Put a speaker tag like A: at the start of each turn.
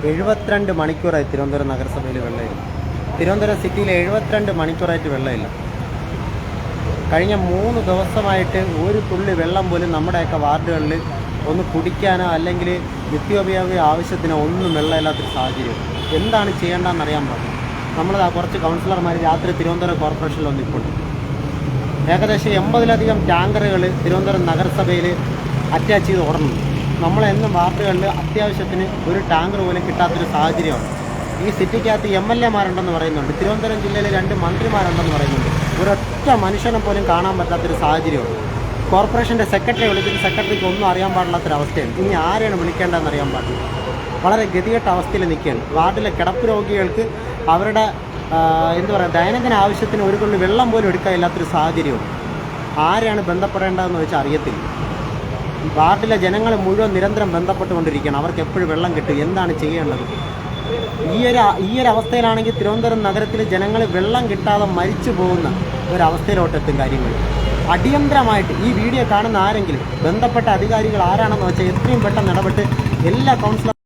A: 72 മണിക്കൂറായി തിരുവനന്തപുരം നഗരസഭയിൽ വെള്ളമില്ല. തിരുവനന്തപുരം സിറ്റിയിൽ 72 മണിക്കൂറായിട്ട് വെള്ളമില്ല. കഴിഞ്ഞ 3 ദിവസമായിട്ട് ഒരു തുള്ളി വെള്ളം പോലും നമ്മുടെയൊക്കെ വാർഡുകളിൽ ഒന്ന് കുടിക്കാനോ അല്ലെങ്കിൽ നിത്യോപയോഗ ആവശ്യത്തിനോ ഒന്നും വെള്ളമില്ലാത്തൊരു സാഹചര്യം. എന്താണ് ചെയ്യേണ്ടതെന്ന് അറിയാൻ പാടില്ല. നമ്മളത് കുറച്ച് കൗൺസിലർമാർ രാത്രി തിരുവനന്തപുരം കോർപ്പറേഷനിൽ വന്നിട്ടുണ്ട്. ഏകദേശം 80ലധികം ടാങ്കറുകൾ തിരുവനന്തപുരം നഗരസഭയിൽ അറ്റാച്ച് ചെയ്ത് ഓടുന്നുണ്ട്. നമ്മളെന്നും വാർഡുകളിൽ അത്യാവശ്യത്തിന് ഒരു ടാങ്കർ പോലും കിട്ടാത്തൊരു സാഹചര്യമാണ്. ഈ സിറ്റിക്കകത്ത് MLA-മാരുണ്ടെന്ന് പറയുന്നുണ്ട്. തിരുവനന്തപുരം ജില്ലയിൽ 2 മന്ത്രിമാരുണ്ടെന്ന് പറയുന്നുണ്ട്. ഒരൊറ്റ മനുഷ്യനെ പോലും കാണാൻ പറ്റാത്തൊരു സാഹചര്യമാണ്. കോർപ്പറേഷൻ്റെ സെക്രട്ടറി വിളിച്ചിട്ട് സെക്രട്ടറിക്ക് ഒന്നും അറിയാൻ പാടില്ലാത്തൊരവസ്ഥയാണ്. ഇനി ആരെയാണ് വിളിക്കേണ്ടതെന്ന് അറിയാൻ പാടില്ല. വളരെ ഗതികെട്ട അവസ്ഥയിൽ നിൽക്കുകയാണ്. വാർഡിലെ കിടപ്പ് രോഗികൾക്ക് അവരുടെ ദൈനംദിന ആവശ്യത്തിന് ഒരു തുള്ളി വെള്ളം പോലും എടുക്കാനില്ലാത്തൊരു സാഹചര്യമാണ്. ആരെയാണ് ബന്ധപ്പെടേണ്ടതെന്ന് വെച്ചാൽ അറിയത്തില്ല. വാർഡിലെ ജനങ്ങൾ മുഴുവൻ നിരന്തരം ബന്ധപ്പെട്ടുകൊണ്ടിരിക്കുകയാണ്. അവർക്ക് എപ്പോഴും വെള്ളം കിട്ടും, എന്താണ് ചെയ്യേണ്ടത്? ഈ ഒരു അവസ്ഥയിലാണെങ്കിൽ തിരുവനന്തപുരം നഗരത്തിൽ ജനങ്ങൾ വെള്ളം കിട്ടാതെ മരിച്ചു പോകുന്ന ഒരവസ്ഥയിലോട്ടെത്തും കാര്യങ്ങൾ. അടിയന്തരമായിട്ട് ഈ വീഡിയോ കാണുന്ന ആരെങ്കിലും ബന്ധപ്പെട്ട അധികാരികൾ ആരാണെന്ന് വെച്ചാൽ എത്രയും പെട്ടെന്ന് ഇടപെട്ട് എല്ലാ കൗൺസിലർ